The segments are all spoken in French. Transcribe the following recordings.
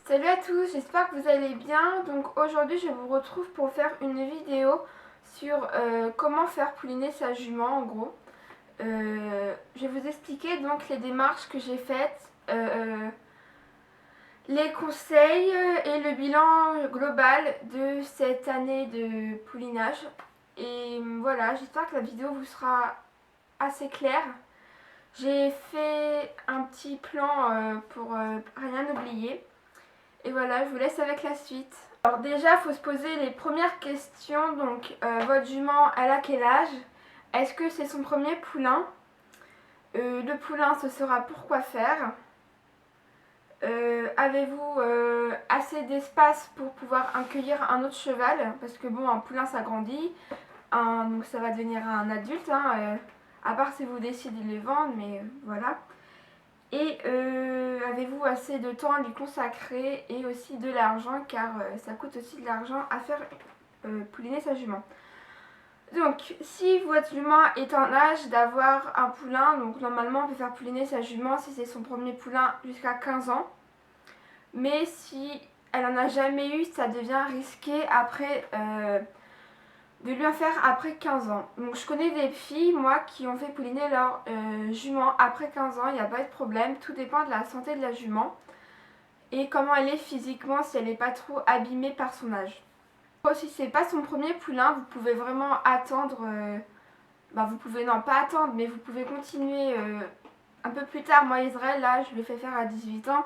Salut à tous, j'espère que vous allez bien. Donc aujourd'hui je vous retrouve pour faire une vidéo sur comment faire pouliner sa jument en gros. Je vais vous expliquer donc les démarches que j'ai faites, les conseils et le bilan global de cette année de poulinage. Et voilà, j'espère que la vidéo vous sera assez claire. J'ai fait un petit plan pour rien oublier. Et voilà, je vous laisse avec la suite. Alors déjà, il faut se poser les premières questions. Donc, votre jument, elle a quel âge? Est-ce que c'est son premier poulain? Le poulain, ce sera pour quoi faire? Avez-vous assez d'espace pour pouvoir accueillir un autre cheval? Parce que bon, un poulain, ça grandit. Donc ça va devenir un adulte, hein, à part si vous décidez de les vendre, mais voilà. Et avez-vous assez de temps à lui consacrer et aussi de l'argent, car ça coûte aussi de l'argent à faire pouliner sa jument. Donc si votre jument est en âge d'avoir un poulain, donc normalement on peut faire pouliner sa jument si c'est son premier poulain jusqu'à 15 ans. Mais si elle n'en a jamais eu, ça devient risqué après de lui en faire après 15 ans. Donc je connais des filles, moi, qui ont fait pouliner leur jument après 15 ans, il n'y a pas de problème, tout dépend de la santé de la jument et comment elle est physiquement, si elle n'est pas trop abîmée par son âge. Si c'est pas son premier poulain, vous pouvez vraiment attendre, vous pouvez non pas attendre, mais vous pouvez continuer un peu plus tard. Moi Israël, là je l'ai fait faire à 18 ans,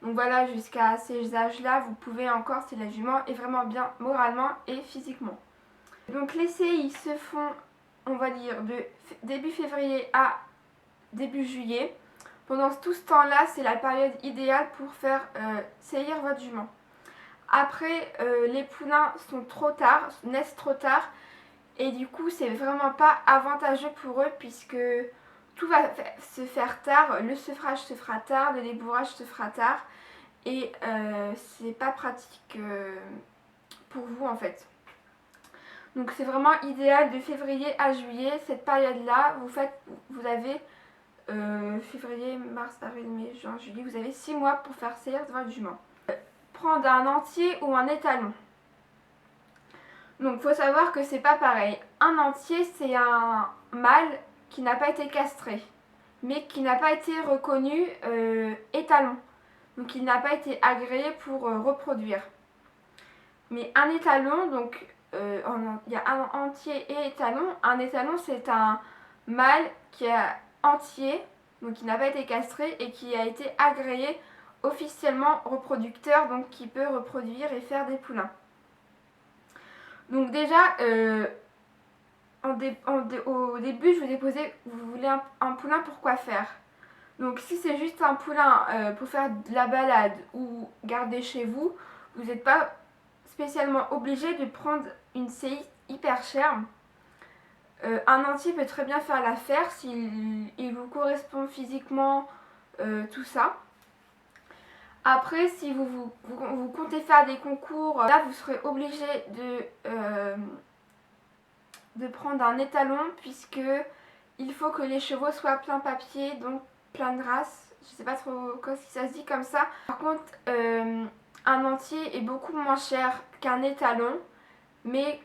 donc voilà, jusqu'à ces âges-là, vous pouvez encore si la jument est vraiment bien moralement et physiquement. Donc les CI se font, on va dire, de début février à début juillet. Pendant tout ce temps-là, c'est la période idéale pour faire saillir votre jument. Après, les poulains sont trop tard, naissent trop tard, et du coup, c'est vraiment pas avantageux pour eux puisque tout va se faire tard. Le sevrage se fera tard, le débourrage se fera tard, et c'est pas pratique pour vous en fait. Donc c'est vraiment idéal de février à juillet, cette période-là, vous avez février, mars, avril, mai, juin, juillet, vous avez 6 mois pour faire saillir votre jument. Prendre un entier ou un étalon. Donc il faut savoir que c'est pas pareil. Un entier, c'est un mâle qui n'a pas été castré, mais qui n'a pas été reconnu étalon. Donc il n'a pas été agréé pour reproduire. Mais un étalon, donc il y a un entier et étalon. Un étalon, c'est un mâle qui est entier, donc qui n'a pas été castré et qui a été agréé officiellement reproducteur, donc qui peut reproduire et faire des poulains. Donc déjà, au début, je vous ai posé, vous voulez un poulain pour quoi faire? Donc si c'est juste un poulain pour faire de la balade ou garder chez vous, vous n'êtes pas spécialement obligé de prendre une CI hyper chère. Un entier peut très bien faire l'affaire s'il vous correspond physiquement, tout ça. Après, si vous comptez faire des concours, là vous serez obligé de prendre un étalon puisque il faut que les chevaux soient plein papier, donc plein de race. Je sais pas trop si ça se dit comme ça. Par contre, un entier est beaucoup moins cher qu'un étalon, mais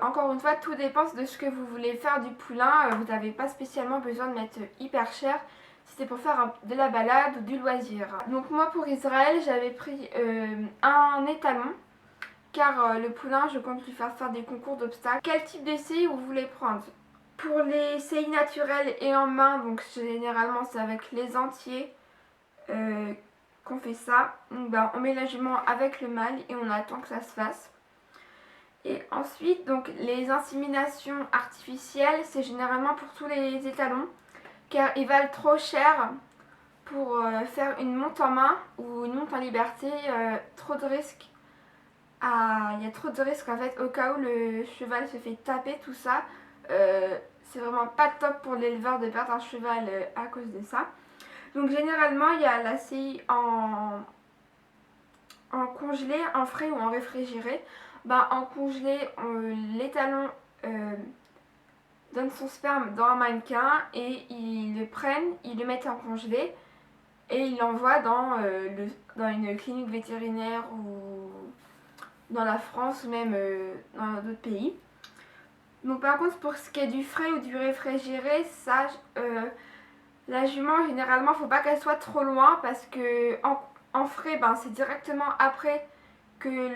encore une fois, tout dépend de ce que vous voulez faire du poulain. Vous n'avez pas spécialement besoin de mettre hyper cher si c'est pour faire de la balade ou du loisir. Donc moi pour Israël, j'avais pris un étalon, car le poulain, je compte lui faire des concours d'obstacles. Quel type de CI vous voulez prendre? Pour les CI naturels et en main, donc généralement c'est avec les entiers qu'on fait ça. Donc, on met la jument avec le mâle et on attend que ça se fasse. Et ensuite, donc les inséminations artificielles, c'est généralement pour tous les étalons, car ils valent trop cher pour faire une monte en main ou une monte en liberté. Trop de risques. Il y a trop de risques en fait au cas où le cheval se fait taper, tout ça. C'est vraiment pas top pour l'éleveur de perdre un cheval à cause de ça. Donc généralement, il y a la CI en congelé, en frais ou en réfrigéré. En congelé, l'étalon donne son sperme dans un mannequin et ils le prennent, ils le mettent en congelé et ils l'envoient dans une clinique vétérinaire ou dans la France ou même dans d'autres pays. Donc par contre pour ce qui est du frais ou du réfrigéré, ça, la jument généralement faut pas qu'elle soit trop loin parce que en frais c'est directement après que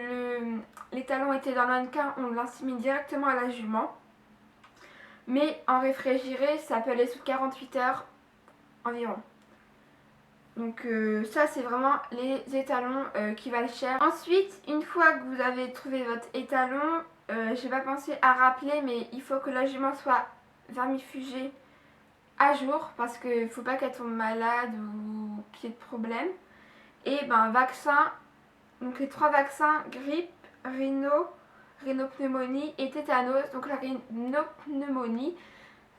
les talons étaient dans le mannequin, on l'insémine directement à la jument. Mais en réfrigéré, ça peut aller sous 48 heures environ. Donc ça c'est vraiment les étalons qui valent cher. Ensuite, une fois que vous avez trouvé votre étalon, j'ai pas pensé à rappeler, mais il faut que la jument soit vermifugée à jour parce qu'il ne faut pas qu'elle tombe malade ou qu'il y ait de problème. Et vaccin, donc les 3 vaccins, grippe, rhinopneumonie et tétanos. Donc la rhinopneumonie,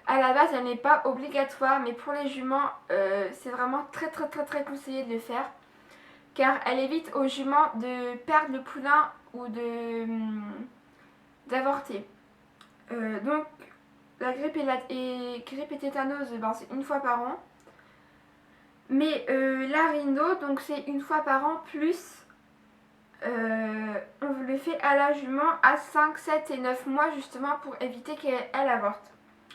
à la base elle n'est pas obligatoire, mais pour les juments c'est vraiment très conseillé de le faire car elle évite aux juments de perdre le poulain ou d'avorter. Donc la grippe et tétanos, c'est une fois par an. Mais la rhino, donc c'est une fois par an plus on le fait à la jument à 5, 7 et 9 mois justement pour éviter qu'elle avorte.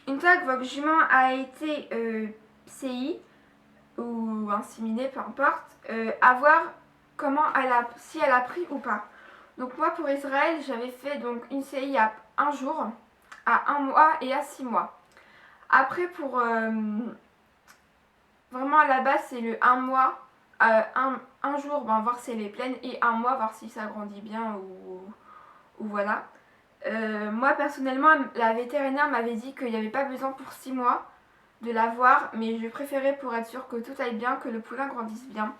Une fois que votre jument a été CI ou inséminée, peu importe, à voir si elle a pris ou pas. Donc moi pour Israël, j'avais fait donc une CI à 1 jour, à 1 mois et à 6 mois. Après pour vraiment à la base c'est le 1 mois, un jour voir si elle est pleine et 1 mois voir si ça grandit bien ou voilà. Moi personnellement la vétérinaire m'avait dit qu'il n'y avait pas besoin pour 6 mois de la voir, mais je préférais pour être sûre que tout aille bien, que le poulain grandisse bien.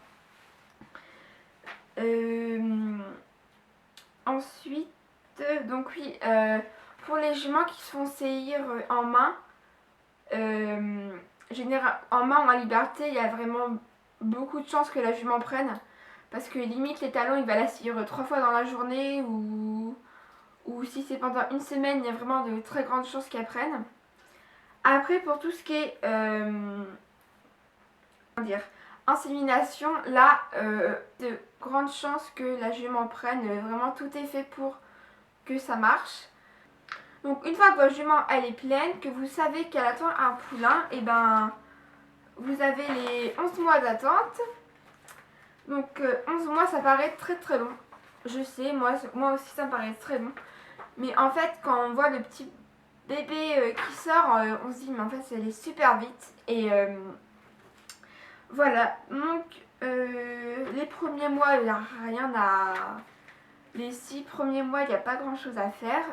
Ensuite, donc oui, pour les juments qui se font séir en main, en main ou en liberté, il y a vraiment beaucoup de chances que la jument prenne. Parce que limite les talons, il va la séir 3 fois dans la journée ou si c'est pendant une semaine, il y a vraiment de très grandes chances qu'elle prenne. Après, pour tout ce qui est insémination, là, de grandes chances que la jument prenne. Vraiment, tout est fait pour que ça marche. Donc, une fois que votre jument elle est pleine, que vous savez qu'elle attend un poulain, et vous avez les 11 mois d'attente. Donc, 11 mois, ça paraît très long. Je sais, moi aussi, ça me paraît très long. Mais en fait, quand on voit le petit bébé qui sort, on se dit mais en fait ça allait super vite. Et voilà, donc les premiers mois il n'y a rien à... Les 6 premiers mois il n'y a pas grand chose à faire,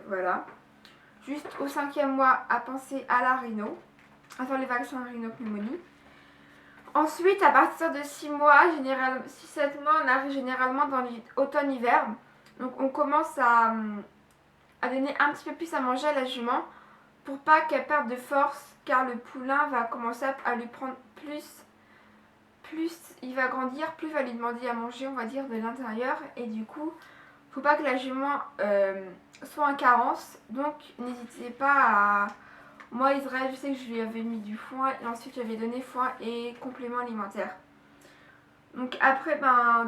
voilà. Juste au 5e mois à penser à la rhino, à faire les vaccins rhinopneumonie. Ensuite à partir de 6 mois, 6-7 mois on arrive généralement dans l'automne-hiver. Donc on commence à donner un petit peu plus à manger à la jument pour pas qu'elle perde de force car le poulain va commencer à lui prendre plus il va grandir, plus il va lui demander à manger on va dire de l'intérieur et du coup faut pas que la jument soit en carence, donc n'hésitez pas à... Moi Israël je sais que je lui avais mis du foin et ensuite j'avais donné foin et complément alimentaire. Donc après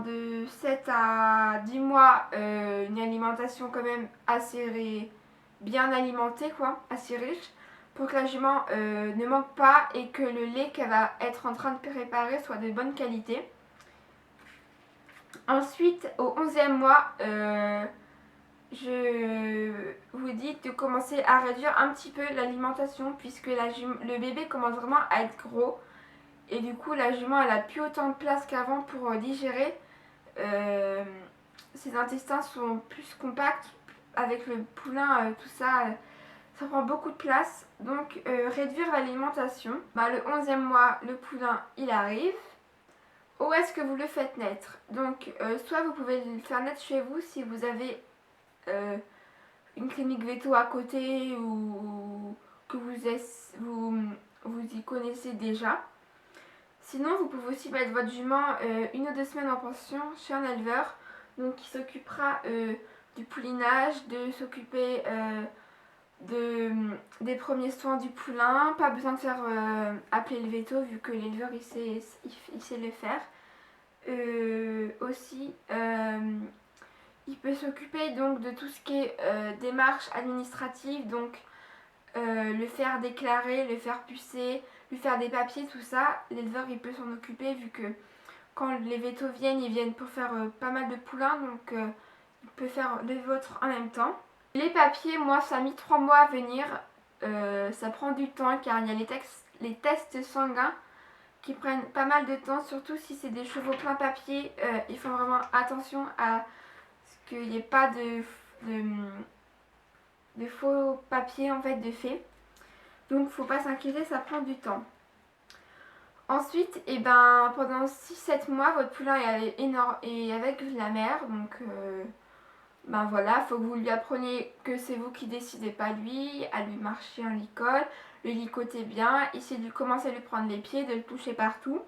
de 7 à 10 mois, une alimentation quand même assez bien alimentée quoi, assez riche, pour que la jument ne manque pas et que le lait qu'elle va être en train de préparer soit de bonne qualité. Ensuite au 11e mois, je vous dis de commencer à réduire un petit peu l'alimentation puisque le bébé commence vraiment à être gros. Et du coup, la jument, elle a plus autant de place qu'avant pour digérer. Ses intestins sont plus compacts. Avec le poulain, tout ça, ça prend beaucoup de place. Donc, réduire l'alimentation. Le 11e mois, le poulain, il arrive. Où est-ce que vous le faites naître? Donc, soit vous pouvez le faire naître chez vous si vous avez une clinique véto à côté ou que vous y connaissez déjà. Sinon, vous pouvez aussi mettre votre jument 1 ou 2 semaines en pension chez un éleveur, donc qui s'occupera du poulinage, de s'occuper des premiers soins du poulain. Pas besoin de faire appeler le veto vu que l'éleveur il sait le faire. Aussi, il peut s'occuper donc de tout ce qui est démarches administratives, donc le faire déclarer, le faire pucer, lui faire des papiers, tout ça. L'éleveur il peut s'en occuper vu que quand les vétos viennent, ils viennent pour faire pas mal de poulains, donc il peut faire les vôtres en même temps. Les papiers, moi ça a mis 3 mois à venir, ça prend du temps car il y a les tests sanguins qui prennent pas mal de temps, surtout si c'est des chevaux plein papier. Il faut vraiment attention à ce qu'il n'y ait pas de faux papiers en fait de fait. Donc faut pas s'inquiéter, ça prend du temps. Ensuite, et ben, pendant 6-7 mois, votre poulain est avec la mère. Donc ben voilà, faut que vous lui appreniez que c'est vous qui décidez, pas lui, à lui marcher en licol, le licoter bien, essayer de commencer à lui prendre les pieds, de le toucher partout.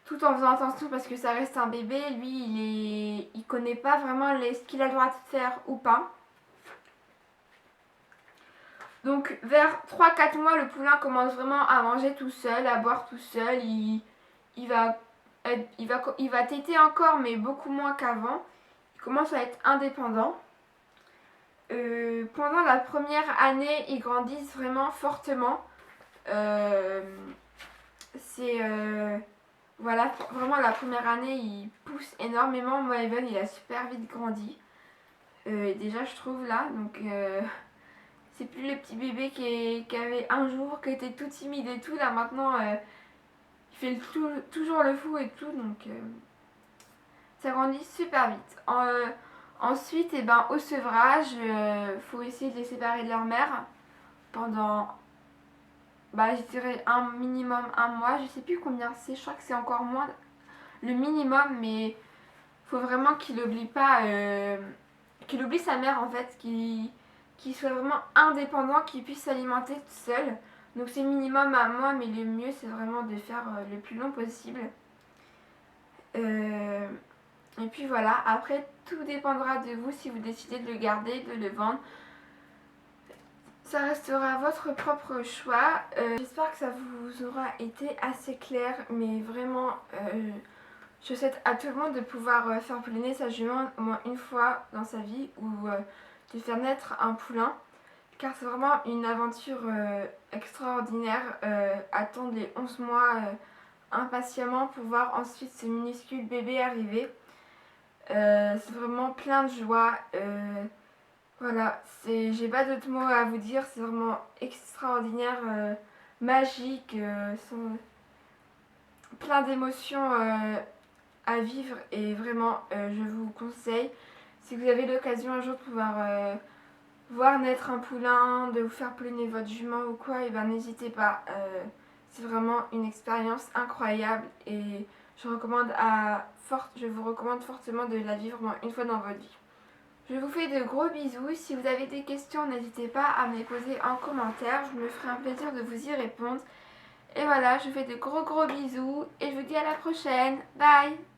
Tout en faisant attention parce que ça reste un bébé, lui il connaît pas vraiment ce qu'il a le droit de faire ou pas. Donc vers 3-4 mois, le poulain commence vraiment à manger tout seul, à boire tout seul. Il va téter encore, mais beaucoup moins qu'avant. Il commence à être indépendant. Pendant la première année, ils grandissent vraiment fortement. Voilà, vraiment la première année, il pousse énormément. Moi, Evan, il a super vite grandi. Déjà, je trouve là, donc c'est plus le petit bébé qui avait un jour, qui était tout timide et tout. Là, maintenant, il fait toujours le fou et tout, donc ça grandit super vite. Ensuite, et ben, au sevrage, faut essayer de les séparer de leur mère pendant, bah, je dirais un minimum 1 mois. Je sais plus combien c'est, je crois que c'est encore moins le minimum, mais faut vraiment qu'il oublie pas, qu'il oublie sa mère en fait, qu'il soit vraiment indépendant, qu'il puisse s'alimenter tout seul. Donc c'est minimum 1 mois, mais le mieux c'est vraiment de faire le plus long possible. Et puis voilà, après tout dépendra de vous si vous décidez de le garder, de le vendre. Ça restera votre propre choix. J'espère que ça vous aura été assez clair, mais vraiment, je souhaite à tout le monde de pouvoir faire poulainer sa jument au moins une fois dans sa vie ou de faire naître un poulain, car c'est vraiment une aventure extraordinaire. Attendre les 11 mois impatiemment pour voir ensuite ce minuscule bébé arriver. C'est vraiment plein de joie. Voilà, j'ai pas d'autres mots à vous dire, c'est vraiment extraordinaire, magique, plein d'émotions à vivre et vraiment je vous conseille, si vous avez l'occasion un jour de pouvoir voir naître un poulain, de vous faire poulainer votre jument ou quoi, et ben n'hésitez pas, c'est vraiment une expérience incroyable et je vous recommande fortement de la vivre une fois dans votre vie. Je vous fais de gros bisous. Si vous avez des questions, n'hésitez pas à me les poser en commentaire. Je me ferai un plaisir de vous y répondre. Et voilà, je vous fais de gros bisous et je vous dis à la prochaine. Bye!